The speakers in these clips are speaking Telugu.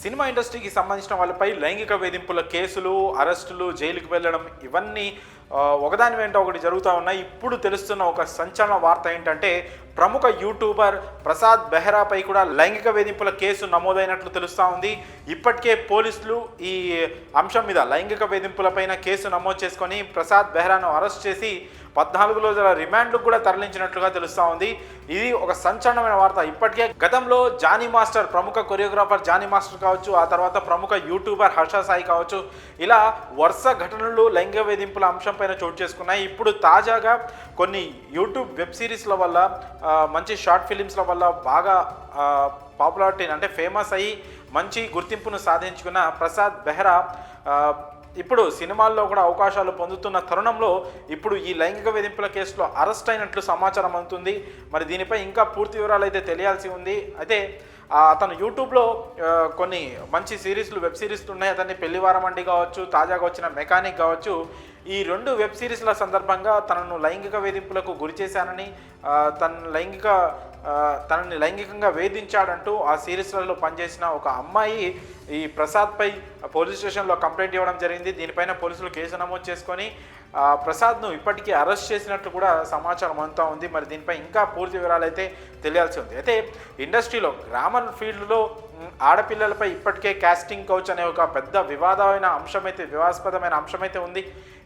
సినిమా ఇండస్ట్రీకి సంబంధించిన వాళ్ళపై లైంగిక వేధింపుల కేసులు, అరెస్టులు, జైలుకి వెళ్ళడం ఇవన్నీ ఒకదాని వెంట ఒకటి జరుగుతూ ఉన్నాయి. ఇప్పుడు తెలుస్తున్న ఒక సంచలన వార్త ఏంటంటే ప్రముఖ యూట్యూబర్ ప్రసాద్ బెహ్రాపై కూడా లైంగిక వేధింపుల కేసు నమోదైనట్లు తెలుస్తూ ఉంది. ఇప్పటికే పోలీసులు ఈ అంశం మీద లైంగిక వేధింపులపైన కేసు నమోదు చేసుకొని ప్రసాద్ బెహ్రాను అరెస్ట్ చేసి 14 రోజుల రిమాండ్కు కూడా తరలించినట్లుగా తెలుస్తూ ఉంది. ఇది ఒక సంచలనమైన వార్త. ఇప్పటికే గతంలో జానీ మాస్టర్, ప్రముఖ కొరియోగ్రాఫర్ జానీ మాస్టర్ కావచ్చు, ఆ తర్వాత ప్రముఖ యూట్యూబర్ హర్ష సాయి కావచ్చు, ఇలా వరుస ఘటనలు లైంగిక వేధింపుల అంశంపైన చోటు చేసుకున్నాయి. ఇప్పుడు తాజాగా కొన్ని యూట్యూబ్ వెబ్ సిరీస్ల వల్ల, మంచి షార్ట్ ఫిలిమ్స్ల వల్ల బాగా పాపులారిటీ అంటే ఫేమస్ అయ్యి మంచి గుర్తింపును సాధించుకున్న ప్రసాద్ బెహ్రా ఇప్పుడు సినిమాల్లో కూడా అవకాశాలు పొందుతున్న తరుణంలో ఇప్పుడు ఈ లైంగిక వేధింపుల కేసులో అరెస్ట్ అయినట్లు సమాచారం అందుతుంది. మరి దీనిపై ఇంకా పూర్తి వివరాలు అయితే తెలియాల్సి ఉంది. అయితే అతను యూట్యూబ్లో కొన్ని మంచి సిరీస్లు, వెబ్ సిరీస్లు ఉన్నాయి. అతన్ని పెళ్లివారమండి కావచ్చు, తాజాగా వచ్చిన మెకానిక్ కావచ్చు, ఈ 2 వెబ్ సిరీస్ల సందర్భంగా తనను లైంగిక వేధింపులకు గురి చేశానని, తనని లైంగికంగా వేధించాడంటూ ఆ సిరీస్లలో పనిచేసిన ఒక అమ్మాయి ఈ ప్రసాద్పై పోలీస్ స్టేషన్లో కంప్లైంట్ ఇవ్వడం జరిగింది. దీనిపైన పోలీసులు కేసు నమోదు చేసుకొని ప్రసాద్ను ఇప్పటికీ అరెస్ట్ చేసినట్లు కూడా సమాచారం అంతా ఉంది. మరి దీనిపై ఇంకా పూర్తి వివరాలు అయితే తెలియాల్సి ఉంది. అయితే ఇండస్ట్రీలో, గ్రామర్ ఫీల్డ్లో ఆడపిల్లలపై ఇప్పటికే కాస్టింగ్ కౌచ్ అనే ఒక పెద్ద వివాదాస్పదమైన అంశమైతే ఉంది.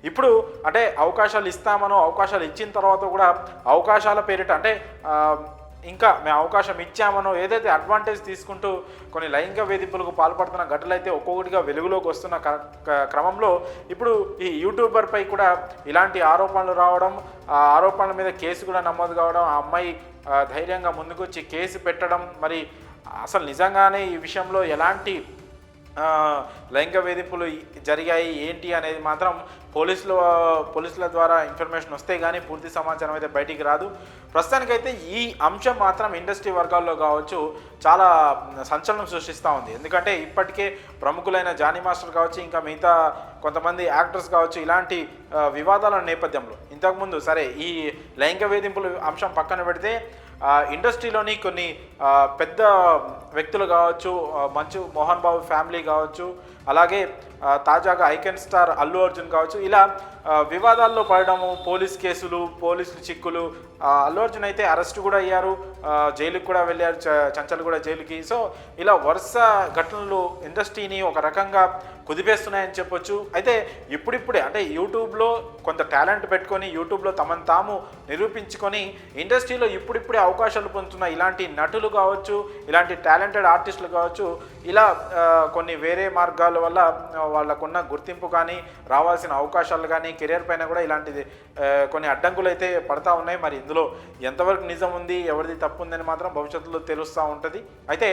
ఇప్పుడు అంటే అవకాశాలు ఇస్తామనో, అవకాశాలు ఇచ్చిన తర్వాత కూడా అవకాశాల పేరిట అంటే ఇంకా మేము అవకాశం ఇచ్చామనో ఏదైతే అడ్వాంటేజ్ తీసుకుంటూ కొన్ని లైంగిక వేధింపులకు పాల్పడుతున్న ఘటనలు అయితే ఒక్కొక్కటిగా వెలుగులోకి వస్తున్న క్రమంలో ఇప్పుడు ఈ యూట్యూబర్పై కూడా ఇలాంటి ఆరోపణలు రావడం, ఆ ఆరోపణల మీద కేసు కూడా నమోదు కావడం, ఆ అమ్మాయి ధైర్యంగా ముందుకొచ్చి కేసు పెట్టడం, మరి అసలు నిజంగానే ఈ విషయంలో ఎలాంటి లైంగిక వేధింపులు జరిగాయి ఏంటి అనేది మాత్రం పోలీసుల ద్వారా ఇన్ఫర్మేషన్ వస్తే కానీ పూర్తి సమాచారం అయితే బయటికి రాదు. ప్రస్తుతానికైతే ఈ అంశం మాత్రం ఇండస్ట్రీ వర్గాల్లో కావచ్చు చాలా సంచలనం సృష్టిస్తూ ఉంది. ఎందుకంటే ఇప్పటికే ప్రముఖులైన జానీ మాస్టర్ కావచ్చు, ఇంకా మిగతా కొంతమంది యాక్టర్స్ కావచ్చు, ఇలాంటి వివాదాల నేపథ్యంలో ఇంతకుముందు సరే ఈ లైంగిక వేధింపుల అంశం పక్కన పెడితే ఇండస్ట్రీలోని కొన్ని పెద్ద వ్యక్తులు కావచ్చు, మంచు మోహన్ బాబు ఫ్యామిలీ కావచ్చు, అలాగే తాజాగా ఐకాన్ స్టార్ అల్లు అర్జున్ కావచ్చు, ఇలా వివాదాల్లో పడడము, పోలీస్ కేసులు, పోలీసులు చిక్కులు, అల్లు అర్జున్ అయితే అరెస్ట్ కూడా అయ్యారు, జైలుకి కూడా వెళ్ళారు, చంచల్ కూడా జైలుకి. సో ఇలా వరుస ఘటనలు ఇండస్ట్రీని ఒక రకంగా కుదిపేస్తున్నాయని చెప్పొచ్చు. అయితే ఇప్పుడిప్పుడే అంటే యూట్యూబ్లో కొంత టాలెంట్ పెట్టుకొని యూట్యూబ్లో తమను తాము నిరూపించుకొని ఇండస్ట్రీలో ఇప్పుడిప్పుడే అవకాశాలు పొందుతున్న ఇలాంటి నటులు కావచ్చు, ఇలాంటి టాలెంటెడ్ ఆర్టిస్టులు కావచ్చు, ఇలా కొన్ని వేరే మార్గాల వల్ల వాళ్ళకున్న గుర్తింపు కానీ, రావాల్సిన అవకాశాలు కానీ, కెరీర్ పైన కూడా ఇలాంటిది కొన్ని అడ్డంకులు అయితే పడతా ఉన్నాయి. మరి ఇందులో ఎంతవరకు నిజం ఉంది, ఎవరిది తప్పు ఉందని మాత్రం భవిష్యత్తులో తెలుస్తూ ఉంటుంది. అయితే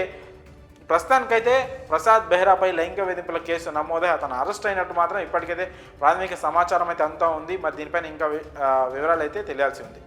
ప్రస్తుతానికైతే ప్రసాద్ బెహ్రాపై లైంగిక వేధింపుల కేసు నమోదై అతను అరెస్ట్ అయినట్టు మాత్రం ఇప్పటికైతే ప్రాథమిక సమాచారం అయితే అంతా ఉంది. మరి దీనిపైన ఇంకా వివరాలు అయితే తెలియాల్సి ఉంది.